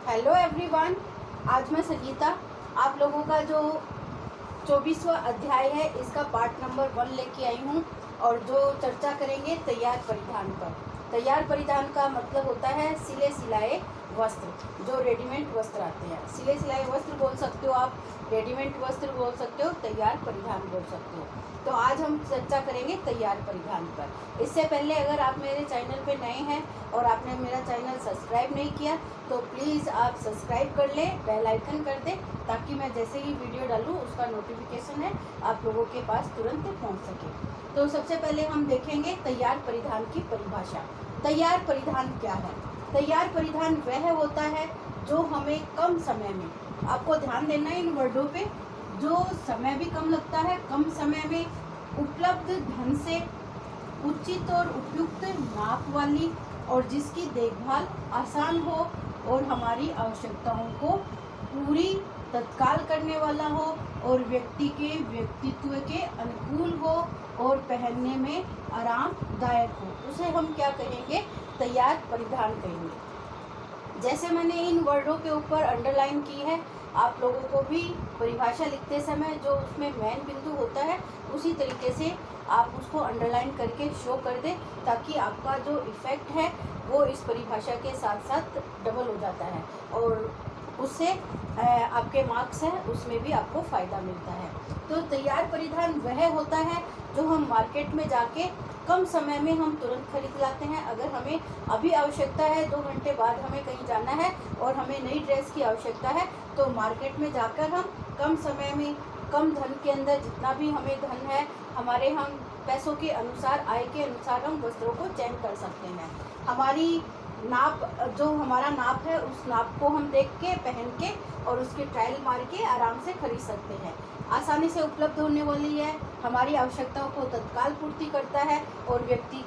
Hello everyone, आज मैं संगीता आप लोगों का जो 24वां अध्याय है इसका पार्ट नंबर 1 लेके आई हूँ। और जो चर्चा करेंगे तैयार परिधान पर। तैयार परिधान का मतलब होता है सिले सिलाए वस्त्र, जो रेडीमेड वस्त्र आते हैं। सिले सिलाए वस्त्र बोल सकते हो आप, रेडीमेड वस्त्र बोल सकते हो, तैयार परिधान बोल सकते हो। तो आज हम चर्चा करेंगे तैयार परिधान पर। इससे पहले अगर आप मेरे चैनल पे नए हैं और आपने मेरा चैनल सब्सक्राइब नहीं किया तो प्लीज़ आप सब्सक्राइब कर लें, बेल आइकन कर दें, ताकि मैं जैसे ही वीडियो डालूँ उसका नोटिफिकेशन है आप लोगों के पास तुरंत पहुंच सके। तो सबसे पहले हम देखेंगे तैयार परिधान की परिभाषा। तैयार परिधान क्या है? तैयार परिधान वह होता है जो हमें कम समय में, आपको ध्यान देना है इन वर्डों पे, जो समय भी कम लगता है, कम समय में उपलब्ध धन से उचित और उपयुक्त नाप वाली और जिसकी देखभाल आसान हो और हमारी आवश्यकताओं को पूरी तत्काल करने वाला हो और व्यक्ति के व्यक्तित्व के अनुकूल हो और पहनने में आरामदायक हो, उसे हम क्या कहेंगे? तैयार परिधान कहेंगे। जैसे मैंने इन वर्डों के ऊपर अंडरलाइन की है, आप लोगों को भी परिभाषा लिखते समय जो उसमें मेन बिंदु होता है उसी तरीके से आप उसको अंडरलाइन करके शो कर दें, ताकि आपका जो इफ़ेक्ट है वो इस परिभाषा के साथ साथ डबल हो जाता है और उससे आपके मार्क्स हैं उसमें भी आपको फ़ायदा मिलता है। तो तैयार परिधान वह होता है जो हम मार्केट में जाके कम समय में हम तुरंत खरीद लाते हैं। अगर हमें अभी आवश्यकता है, 2 घंटे बाद हमें कहीं जाना है और हमें नई ड्रेस की आवश्यकता है, तो मार्केट में जाकर हम कम समय में कम धन के अंदर, जितना भी हमें धन है हमारे, हम पैसों के अनुसार, आय के अनुसार हम वस्त्रों को चयन कर सकते हैं। हमारी नाप, जो हमारा नाप है उस नाप को हम देख के, पहन के और उसकी ट्रायल मार के आराम से खरीद सकते हैं। आसानी से उपलब्ध होने वाली है, हमारी आवश्यकताओं को तत्काल पूर्ति करता है और व्यक्ति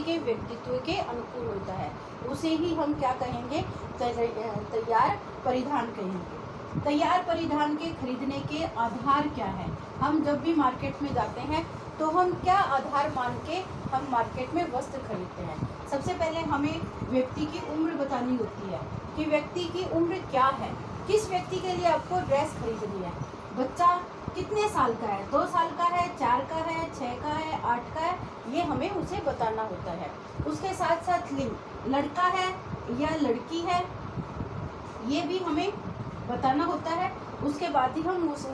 के व्यक्तित्व के अनुकूल होता है, उसे ही हम क्या कहेंगे? तैयार परिधान कहेंगे। तैयार परिधान के खरीदने के आधार क्या है? हम जब भी मार्केट में जाते हैं तो हम क्या आधार मान के हम मार्केट में वस्त्र खरीदते हैं? सबसे पहले हमें व्यक्ति की उम्र बतानी होती है कि व्यक्ति की उम्र क्या है, किस व्यक्ति के लिए आपको ड्रेस खरीदनी है। बच्चा कितने साल का है? 2 साल का है, 4 का है, 6 का है, 8 का है, ये हमें उसे बताना होता है। उसके साथ साथ लिंग, लड़का है या लड़की है, ये भी हमें बताना होता है। उसके बाद ही हम उस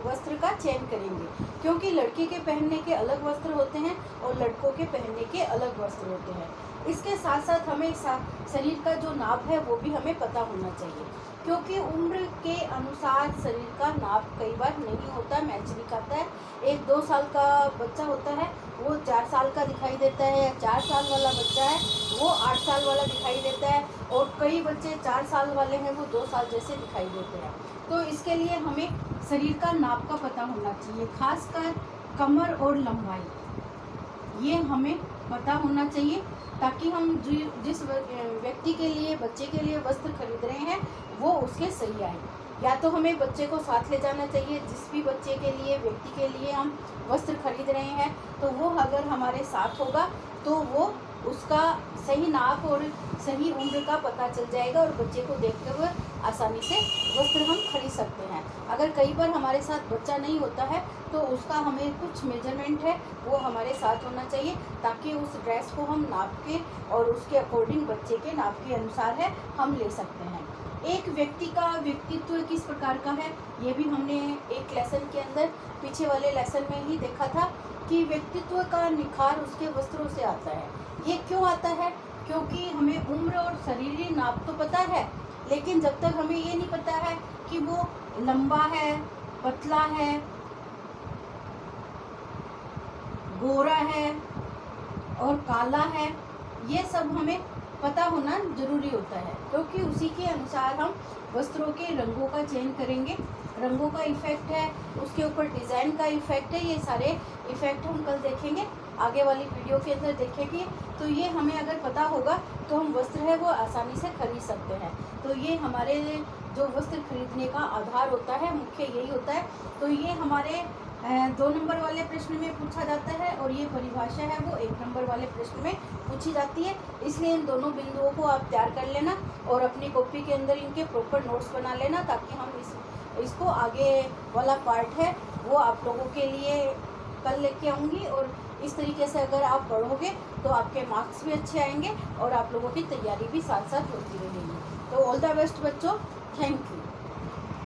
वस्त्र का चयन करेंगे, क्योंकि लड़के के पहनने के अलग वस्त्र होते हैं और लड़कों के पहनने के अलग वस्त्र होते हैं। इसके साथ साथ हमें शरीर का जो नाप है वो भी हमें पता होना चाहिए, क्योंकि उम्र के अनुसार शरीर का नाप कई बार नहीं होता, मैच नहीं खाता है। एक 2 साल का बच्चा होता है वो 4 साल का दिखाई देता है, या 4 साल वाला बच्चा है वो 8 साल वाला दिखाई देता है, और कई बच्चे 4 साल वाले हैं वो 2 साल जैसे दिखाई देते हैं। तो इसके लिए हमें शरीर का नाप का पता होना चाहिए, खासकर कमर और लंबाई, ये हमें पता होना चाहिए, ताकि हम जिस व्यक्ति के लिए, बच्चे के लिए वस्त्र खरीद रहे हैं वो उसके सही आए। या तो हमें बच्चे को साथ ले जाना चाहिए, जिस भी बच्चे के लिए, व्यक्ति के लिए हम वस्त्र खरीद रहे हैं, तो वो अगर हमारे साथ होगा तो वो उसका सही नाप और सही उम्र का पता चल जाएगा और बच्चे को देखते हुए आसानी से वस्त्र हम खरीद सकते हैं। अगर कई बार हमारे साथ बच्चा नहीं होता है तो उसका हमें कुछ मेजरमेंट है वो हमारे साथ होना चाहिए, ताकि उस ड्रेस को हम नाप के और उसके अकॉर्डिंग, बच्चे के नाप के अनुसार है, हम ले सकते हैं। एक व्यक्ति का व्यक्तित्व किस प्रकार का है, ये भी हमने एक लेसन के अंदर, पीछे वाले लेसन में ही देखा था कि व्यक्तित्व का निखार उसके वस्त्रों से आता है। ये क्यों आता है? क्योंकि हमें उम्र और शरीरी नाप तो पता है, लेकिन जब तक हमें ये नहीं पता है कि वो लंबा है, पतला है, गोरा है और काला है, ये सब हमें पता होना जरूरी होता है, क्योंकि उसी के अनुसार हम वस्त्रों के रंगों का चयन करेंगे। रंगों का इफ़ेक्ट है, उसके ऊपर डिज़ाइन का इफ़ेक्ट है, ये सारे इफ़ेक्ट हम कल देखेंगे, आगे वाली वीडियो के अंदर देखेंगे। तो ये हमें अगर पता होगा तो हम वस्त्र है वो आसानी से खरीद सकते हैं। तो ये हमारे जो वस्त्र खरीदने का आधार होता है, मुख्य यही होता है। तो ये हमारे 2 नंबर वाले प्रश्न में पूछा जाता है और ये परिभाषा है वो 1 नंबर वाले प्रश्न में पूछी जाती है। इसलिए इन दोनों बिंदुओं को आप तैयार कर लेना और अपनी कॉपी के अंदर इनके प्रॉपर नोट्स बना लेना, ताकि हम इसको आगे वाला पार्ट है वो आप लोगों के लिए कल लेके आऊँगी। और इस तरीके से अगर आप पढ़ोगे तो आपके मार्क्स भी अच्छे आएंगे और आप लोगों की तैयारी भी साथ साथ होती रहेगी। तो ऑल द बेस्ट बच्चों, थैंक यू।